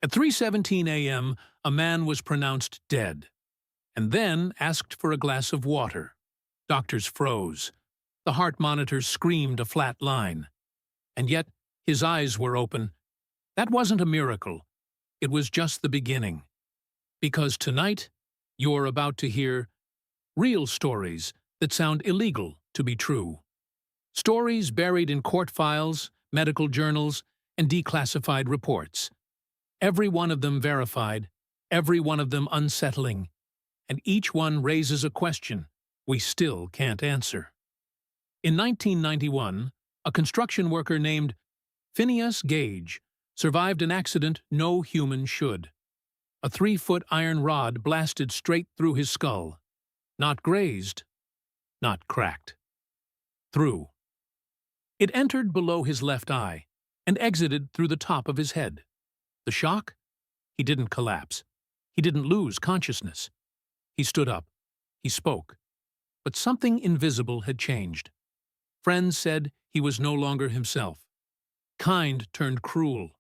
At 3:17 a.m., a man was pronounced dead, and then asked for a glass of water. Doctors froze. The heart monitor screamed a flat line. And yet, his eyes were open. That wasn't a miracle. It was just the beginning. Because tonight, you're about to hear real stories that sound illegal to be true. Stories buried in court files, medical journals, and declassified reports. Every one of them verified, every one of them unsettling, and each one raises a question we still can't answer. In 1991, a construction worker named Phineas Gage survived an accident no human should. A 3-foot iron rod blasted straight through his skull. Not grazed, not cracked. Through. It entered below his left eye and exited through the top of his head. The shock? He didn't collapse. He didn't lose consciousness. He stood up. He spoke. But something invisible had changed. Friends said he was no longer himself. Kind turned cruel.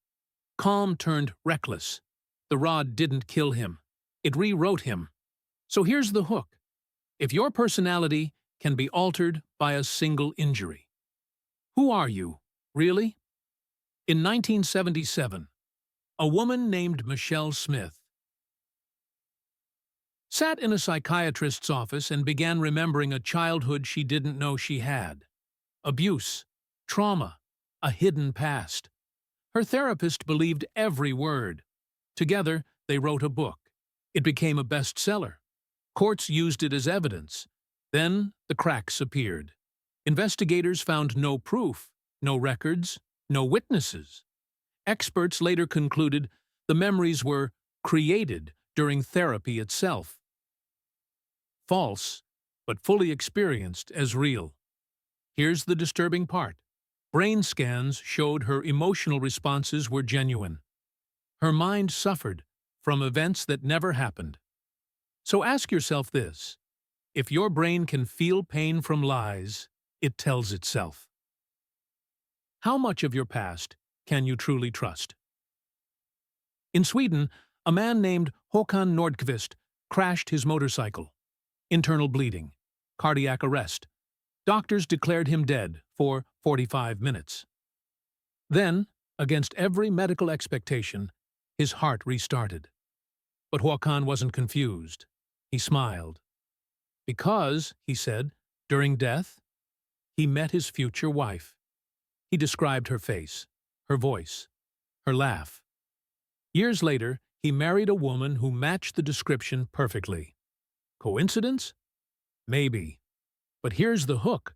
Calm turned reckless. The rod didn't kill him. It rewrote him. So here's the hook. If your personality can be altered by a single injury, who are you, really? In 1977, a woman named Michelle Smith sat in a psychiatrist's office and began remembering a childhood she didn't know she had. Abuse, trauma, a hidden past. Her therapist believed every word. Together, they wrote a book. It became a bestseller. Courts used it as evidence. Then, the cracks appeared. Investigators found no proof, no records, no witnesses. Experts later concluded the memories were created during therapy itself. False, but fully experienced as real. Here's the disturbing part. Brain scans showed her emotional responses were genuine. Her mind suffered from events that never happened. So ask yourself this. If your brain can feel pain from lies, it tells itself. How much of your past can you truly trust? In Sweden, a man named Håkan Nordqvist crashed his motorcycle. Internal bleeding. Cardiac arrest. Doctors declared him dead for 45 minutes. Then, against every medical expectation, his heart restarted. But Håkan wasn't confused. He smiled. Because, he said, during death, he met his future wife. He described her face, her voice, her laugh. Years later, he married a woman who matched the description perfectly. Coincidence? Maybe. But here's the hook.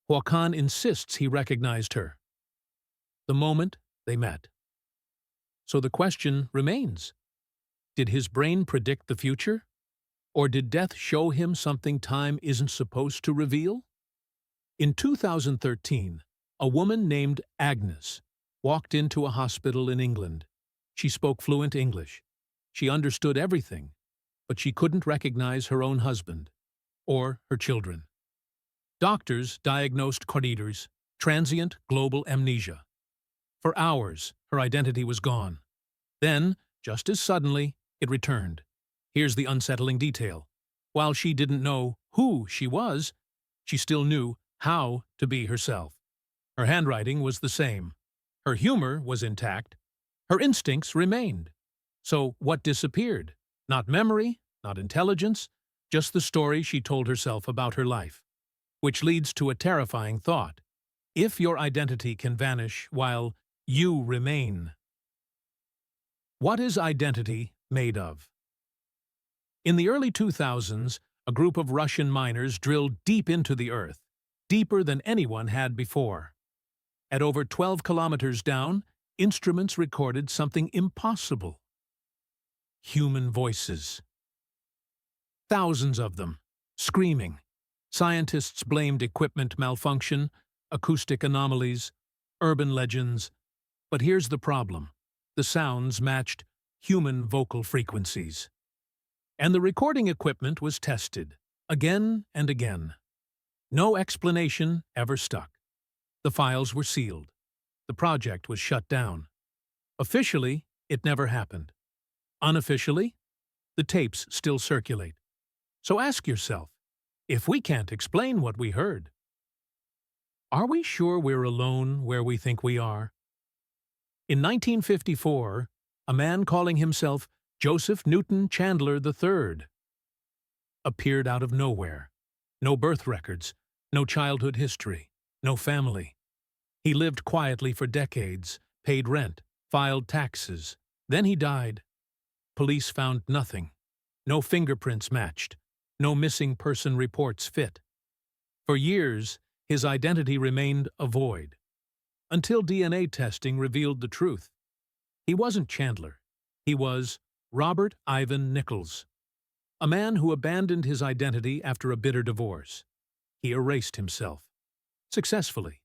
Håkan insists he recognized her. The moment they met. So the question remains. Did his brain predict the future? Or did death show him something time isn't supposed to reveal? In 2013, a woman named Agnes walked into a hospital in England. She spoke fluent English. She understood everything, but she couldn't recognize her own husband or her children. Doctors diagnosed Corridor's transient global amnesia. For hours, her identity was gone. Then, just as suddenly, it returned. Here's the unsettling detail. While she didn't know who she was, she still knew how to be herself. Her handwriting was the same. Her humor was intact. Her instincts remained. So what disappeared? Not memory, not intelligence, just the story she told herself about her life. Which leads to a terrifying thought. If your identity can vanish while you remain. What is identity made of? In the early 2000s, a group of Russian miners drilled deep into the earth, deeper than anyone had before. At over 12 kilometers down, instruments recorded something impossible. Human voices. Thousands of them, screaming. Scientists blamed equipment malfunction, acoustic anomalies, urban legends. But here's the problem. The sounds matched human vocal frequencies. And the recording equipment was tested, again and again. No explanation ever stuck. The files were sealed. The project was shut down. Officially, it never happened. Unofficially, the tapes still circulate. So ask yourself, if we can't explain what we heard, are we sure we're alone where we think we are? In 1954, a man calling himself Joseph Newton Chandler III appeared out of nowhere. No birth records, no childhood history, no family. He lived quietly for decades, paid rent, filed taxes. Then he died. Police found nothing. No fingerprints matched. No missing person reports fit. For years, his identity remained a void, until DNA testing revealed the truth. He wasn't Chandler. He was Robert Ivan Nichols, a man who abandoned his identity after a bitter divorce. He erased himself, successfully,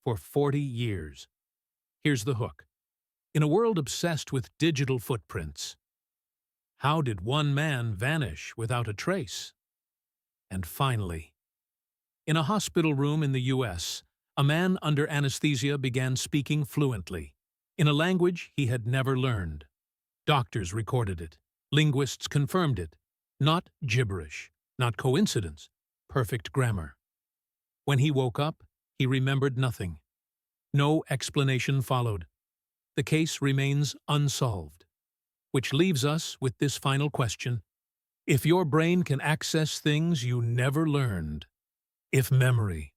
for 40 years. Here's the hook. In a world obsessed with digital footprints, how did one man vanish without a trace? And finally, in a hospital room in the U.S., a man under anesthesia began speaking fluently, in a language he had never learned. Doctors recorded it. Linguists confirmed it. Not gibberish, not coincidence, perfect grammar. When he woke up, he remembered nothing. No explanation followed. The case remains unsolved, which leaves us with this final question. If your brain can access things you never learned, if memory